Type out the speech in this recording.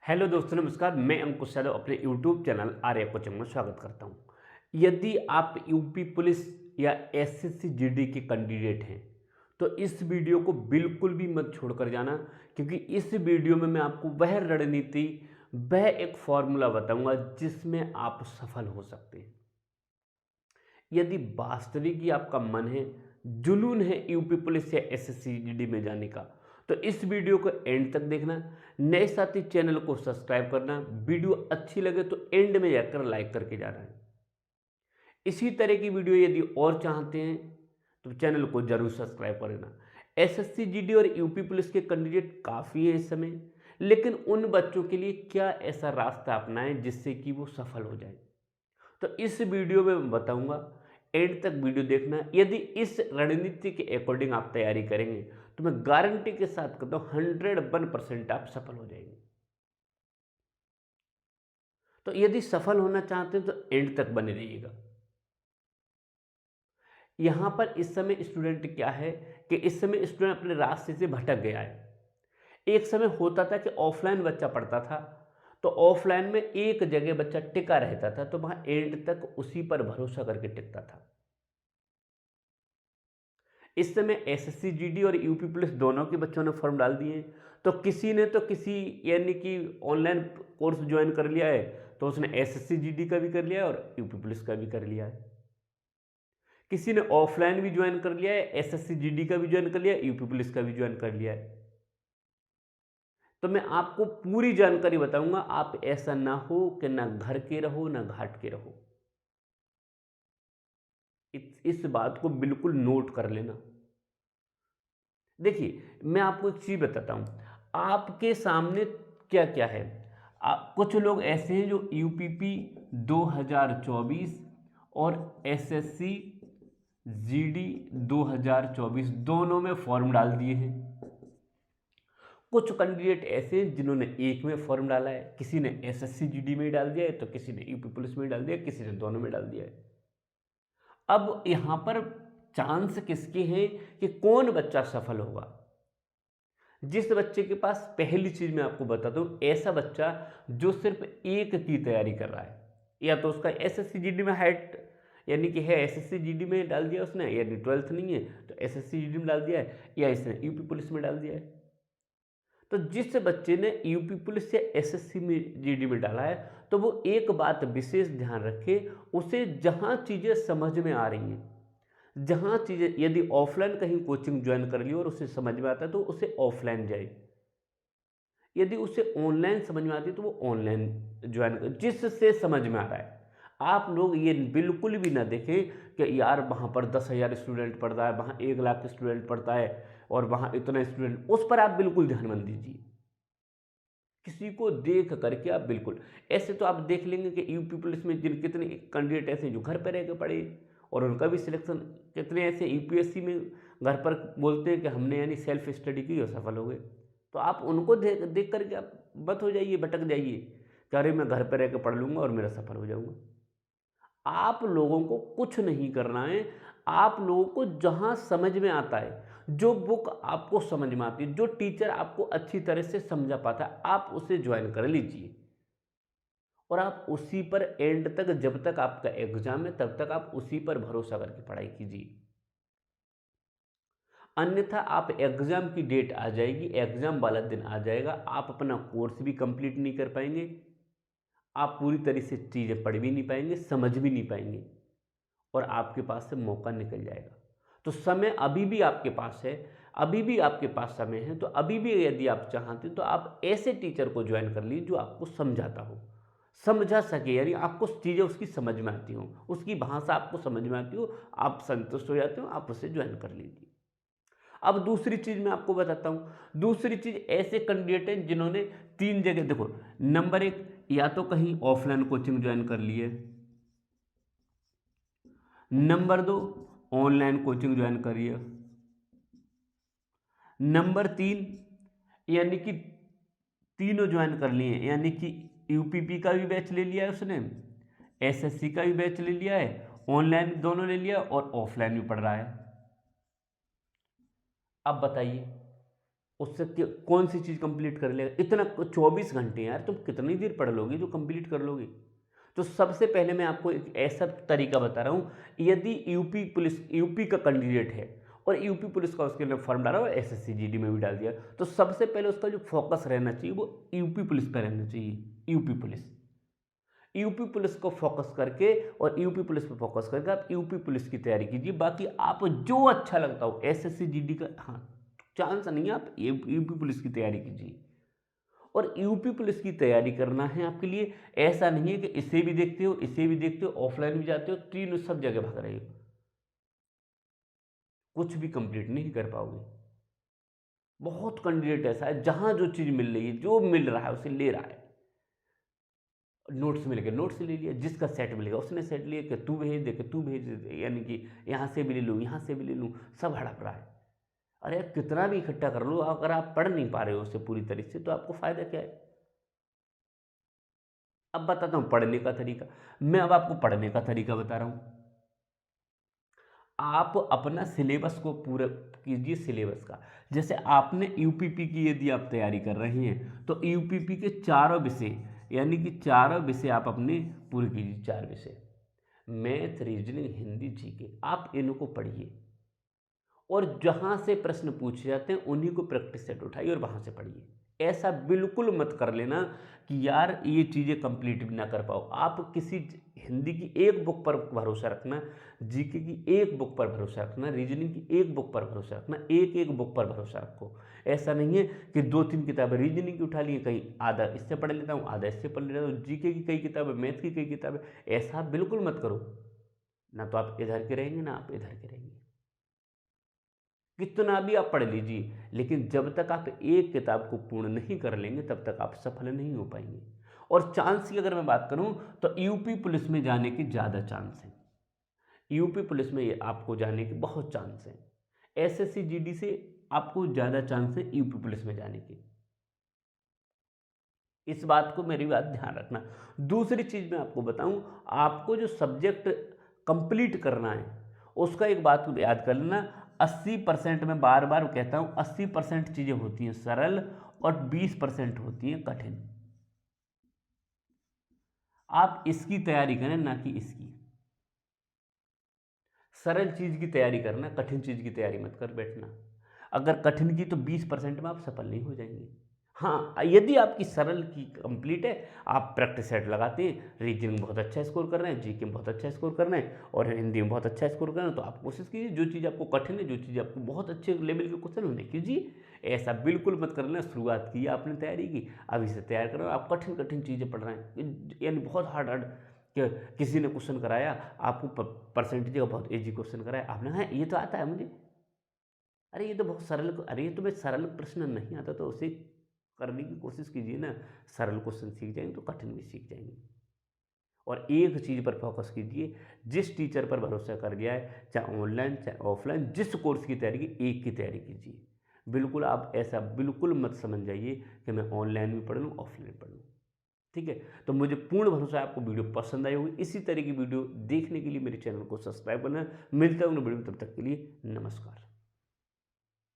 Hello दोस्तों, नमस्कार। मैं अंकुश यादव अपने यूट्यूब चैनल आर्या कोचिंग में स्वागत करता हूं। यदि आप यूपी पुलिस या एसएससी जीडी के कैंडिडेट हैं तो इस वीडियो को बिल्कुल भी मत छोड़कर जाना, क्योंकि इस वीडियो में मैं आपको वह रणनीति, वह एक फॉर्मूला बताऊंगा जिसमें आप सफल हो सकते हैं। यदि वास्तविक ही आपका मन है, जुनून है यूपी पुलिस या एसएससी जीडी में जाने का, तो इस वीडियो को एंड तक देखना। नए साथी चैनल को सब्सक्राइब करना, वीडियो अच्छी लगे तो एंड में जाकर लाइक करके जाना है। इसी तरह की वीडियो यदि और चाहते हैं तो चैनल को जरूर सब्सक्राइब कर लेना। एसएससी जीडी और यूपी पुलिस के कैंडिडेट काफ़ी हैं इस समय, लेकिन उन बच्चों के लिए क्या ऐसा रास्ता अपनाएं जिससे कि वो सफल हो जाए, तो इस वीडियो में मैं बताऊंगा। एंड तक वीडियो देखना। यदि इस रणनीति के अकॉर्डिंग आप तैयारी करेंगे तो मैं गारंटी के साथ कहता हूं 101% आप सफल हो जाएंगे। तो यदि सफल होना चाहते हैं तो एंड तक बने रहिएगा। यहां पर इस समय स्टूडेंट क्या है कि इस समय स्टूडेंट अपने रास्ते से भटक गया है। एक समय होता था कि ऑफलाइन बच्चा पढ़ता था, तो ऑफलाइन में एक जगह बच्चा टिका रहता था, तो वहां एंड तक उसी पर भरोसा करके टिकता था। इस समय एसएससी जीडी और यूपी पुलिस दोनों के बच्चों ने फॉर्म डाल दिए हैं। तो किसी ने तो किसी यानी कि ऑनलाइन कोर्स ज्वाइन कर लिया है, तो उसने एसएससी जीडी का भी कर लिया है और यूपी पुलिस का भी कर लिया है। किसी ने ऑफलाइन भी ज्वाइन कर लिया है, एसएससी जीडी का भी ज्वाइन कर लिया है, यूपी पुलिस का भी ज्वाइन कर लिया है। तो मैं आपको पूरी जानकारी बताऊंगा। आप ऐसा ना हो कि ना घर के रहो ना घाट के रहो। इस बात को बिल्कुल नोट कर लेना। देखिए, मैं आपको एक चीज बताता हूं। आपके सामने क्या क्या है। कुछ लोग ऐसे हैं जो यूपीपी 2024 और एसएससी जीडी 2024 दोनों में फॉर्म डाल दिए हैं। कुछ कैंडिडेट ऐसे हैं जिन्होंने एक में फॉर्म डाला है, किसी ने एसएससी जीडी में डाल दिया है, तो किसी ने यूपी पुलिस में डाल दिया, किसी ने दोनों में डाल दिया है। अब यहां पर चांस किसके हैं कि कौन बच्चा सफल होगा। जिस बच्चे के पास, पहली चीज मैं आपको बताता हूं, ऐसा बच्चा जो सिर्फ एक की तैयारी कर रहा है, या तो उसका एसएससी जीडी में हाइट यानी कि है, एसएससी जीडी में डाल दिया उसने, यानी 12th नहीं है तो एसएससी जीडी में डाल दिया है, या इसने यूपी पुलिस में डाल दिया है। तो जिस बच्चे ने यूपी पुलिस या एसएससी में जीडी में डाला है, तो वो एक बात विशेष ध्यान रखे, उसे जहां चीजें समझ में आ रही हैं, जहां चीजें, यदि ऑफलाइन कहीं कोचिंग ज्वाइन कर ली और उसे समझ में आता है तो उसे ऑफलाइन जाए। यदि उसे ऑनलाइन समझ में आती है तो वो ऑनलाइन ज्वाइन कर, जिससे समझ में आ रहा है। आप लोग ये बिल्कुल भी ना देखें कि यार वहाँ पर 10,000 स्टूडेंट पढ़ता है, वहाँ 1 लाख स्टूडेंट पढ़ता है और वहाँ इतना स्टूडेंट, उस पर आप बिल्कुल ध्यान मत दीजिए। किसी को देख करके आप बिल्कुल, ऐसे तो आप देख लेंगे कि यूपी पुलिस में जिन कितने कैंडिडेट ऐसे हैं जो घर पर रह के पढ़े और उनका भी सिलेक्शन, कितने ऐसे यूपीएससी में घर पर बोलते हैं कि हमने यानी सेल्फ स्टडी की और सफल हो गए। तो आप उनको देख देख करके आप मत हो जाइए, भटक जाइए कि अरे मैं घर पर रह के पढ़ लूंगा और मेरा सफल हो जाऊंगा। आप लोगों को कुछ नहीं करना है। आप लोगों को जहां समझ में आता है, जो बुक आपको समझ में आती है, जो टीचर आपको अच्छी तरह से समझा पाता है, आप उसे ज्वाइन कर लीजिए और आप उसी पर एंड तक, जब तक आपका एग्जाम है तब तक आप उसी पर भरोसा करके पढ़ाई कीजिए। अन्यथा आप एग्जाम की डेट आ जाएगी, एग्जाम वाला दिन आ जाएगा, आप अपना कोर्स भी कंप्लीट नहीं कर पाएंगे, आप पूरी तरह से चीज़ें पढ़ भी नहीं पाएंगे, समझ भी नहीं पाएंगे और आपके पास से मौका निकल जाएगा। तो समय अभी भी आपके पास है, अभी भी आपके पास समय है। तो अभी भी यदि आप चाहते तो आप ऐसे टीचर को ज्वाइन कर लीजिए जो आपको समझाता हो, समझा सके, यानी आपको चीज़ें उसकी समझ में आती हो, उसकी भाषा आपको समझ में आती हो, आप संतुष्ट हो जाते हो, आप उसे ज्वाइन कर लीजिए। अब दूसरी चीज मैं आपको बताता हूं। दूसरी चीज, ऐसे कैंडिडेट हैं जिन्होंने 3 जगह, देखो, नंबर 1, या तो कहीं ऑफलाइन कोचिंग ज्वाइन कर लिए, नंबर 2, ऑनलाइन कोचिंग ज्वाइन करिए, नंबर 3, यानी कि तीनों ज्वाइन कर लिए, यानी कि यूपीपी का भी बैच ले लिया है उसने, एसएससी का भी बैच ले लिया है, ऑनलाइन दोनों ले लिया और ऑफलाइन भी पढ़ रहा है। अब बताइए, उससे कौन सी चीज़ कंप्लीट कर लेगा? इतना 24 घंटे यार, तुम कितनी देर पढ़ लोगे जो कंप्लीट कर लोगे? तो सबसे पहले मैं आपको एक ऐसा तरीका बता रहा हूँ, यदि यूपी का कैंडिडेट है और यूपी पुलिस का उसके अंदर फॉर्म डाला और एसएससी जीडी में भी डाल दिया, तो सबसे पहले उसका जो फोकस रहना चाहिए वो यूपी पुलिस पर रहना चाहिए। यूपी पुलिस को फोकस करके और यूपी पुलिस पे फोकस करके आप यूपी पुलिस की तैयारी कीजिए। बाकी आप जो अच्छा लगता हो, एसएससी जीडी का हाँ चांस नहीं है, आप यूपी पुलिस की तैयारी कीजिए। और यूपी पुलिस की तैयारी करना है आपके लिए, ऐसा नहीं है कि इसे भी देखते हो, इसे भी देखते हो, ऑफलाइन भी जाते हो, तीनों सब जगह भाग रहे हो, कुछ भी कंप्लीट नहीं कर पाओगे। बहुत कैंडिडेट ऐसा है जहां जो चीज मिल रही है, जो मिल रहा है उसे ले रहा है। नोट्स मिल गए, नोट्स ले लिया, जिसका सेट मिलेगा उसने सेट लिया कि तू भेज दे, कि तू भेज दे, यानी कि यहाँ से भी ले लूँ, यहाँ से भी ले लूँ, सब हड़प रहा है। अरे यार कितना भी इकट्ठा कर लो, अगर आप पढ़ नहीं पा रहे हो उसे पूरी तरीके से, तो आपको फायदा क्या है? अब बताता हूँ पढ़ने का तरीका। मैं अब आपको पढ़ने का तरीका बता रहा हूँ। आप अपना सिलेबस को पूरा कीजिए, सिलेबस का। जैसे आपने यूपीपी की यदि आप तैयारी कर रहे हैं तो यूपीपी के चारों विषय, यानी कि चारों विषय आप अपने पूरे कीजिए। 4 विषय, मैथ, रीजनिंग, हिंदी, जीके, आप इनको पढ़िए और जहाँ से प्रश्न पूछे जाते हैं उन्हीं को प्रैक्टिस सेट उठाइए और वहाँ से पढ़िए। ऐसा बिल्कुल मत कर लेना कि यार ये चीज़ें कंप्लीट भी ना कर पाओ। आप किसी हिंदी की एक बुक पर भरोसा रखना, जीके की एक बुक पर भरोसा रखना, रीजनिंग की एक बुक पर भरोसा रखना, एक एक बुक पर भरोसा रखो। ऐसा नहीं है कि 2-3 किताबें रीजनिंग की उठा लिए, कहीं आधा इससे पढ़ लेता हूँ, आधा इससे पढ़ लेता हूँ, जीके की कई किताबें, मैथ की कई किताबें, ऐसा बिल्कुल मत करो। ना तो आप इधर के रहेंगे, ना आप इधर के रहेंगे। कितना भी आप पढ़ लीजिए, लेकिन जब तक आप एक किताब को पूर्ण नहीं कर लेंगे तब तक आप सफल नहीं हो पाएंगे। और चांस की अगर मैं बात करूं तो यूपी पुलिस में जाने के ज़्यादा चांस हैं। यूपी पुलिस में ये आपको जाने के बहुत चांस हैं। एसएससी जीडी से आपको ज़्यादा चांस है यूपी पुलिस में जाने के। इस बात को, मेरी बात ध्यान रखना। दूसरी चीज़ मैं आपको बताऊं, आपको जो सब्जेक्ट कंप्लीट करना है उसका एक बात याद कर लेना, 80%, मैं बार बार कहता हूं 80% चीज़ें होती हैं सरल और 20% होती हैं कठिन। आप इसकी तैयारी करें, ना कि इसकी। सरल चीज़ की तैयारी करना, कठिन चीज़ की तैयारी मत कर बैठना। अगर कठिन की तो 20% में आप सफल नहीं हो जाएंगे। हाँ, यदि आपकी सरल की कंप्लीट है, आप प्रैक्टिस सेट लगाते हैं, रीजनिंग में बहुत अच्छा स्कोर कर रहे हैं, जीके में बहुत अच्छा स्कोर कर रहे हैं और हिंदी में बहुत अच्छा स्कोर कर रहे हैं, तो आप कोशिश कीजिए जो चीज़ आपको कठिन है, जो चीज़ आपको बहुत अच्छे लेवल के क्वेश्चन उन्हें कीजिए। ऐसा बिल्कुल मत कर लेना शुरुआत की आपने तैयारी की, अभी से तैयार कर रहे हो, आप कठिन कठिन चीज़ें पढ़ रहे हैं, यानी बहुत हार्ड हार्ड। किसी ने क्वेश्चन कराया आपको, परसेंटेज का बहुत ईजी क्वेश्चन कराया, आपने हाँ ये तो आता है मुझे, अरे ये तो बहुत सरल, अरे ये तो मैं सरल प्रश्न नहीं आता, तो उसे करने की कोशिश कीजिए ना। सरल क्वेश्चन सीख जाएंगे तो कठिन भी सीख जाएंगे। और एक चीज़ पर फोकस कीजिए, जिस टीचर पर भरोसा कर दिया है, चाहे ऑनलाइन चाहे ऑफलाइन, जिस कोर्स की तैयारी की, एक की तैयारी कीजिए। बिल्कुल आप ऐसा बिल्कुल मत समझ जाइए कि मैं ऑनलाइन भी पढ़ लूँ ऑफलाइन पढ़ लूँ। ठीक है, तो मुझे पूर्ण भरोसा है आपको वीडियो पसंद आई होगी। इसी तरह की वीडियो देखने के लिए मेरे चैनल को सब्सक्राइब करना। मिलता हूँ वीडियो में, तब तक के लिए नमस्कार।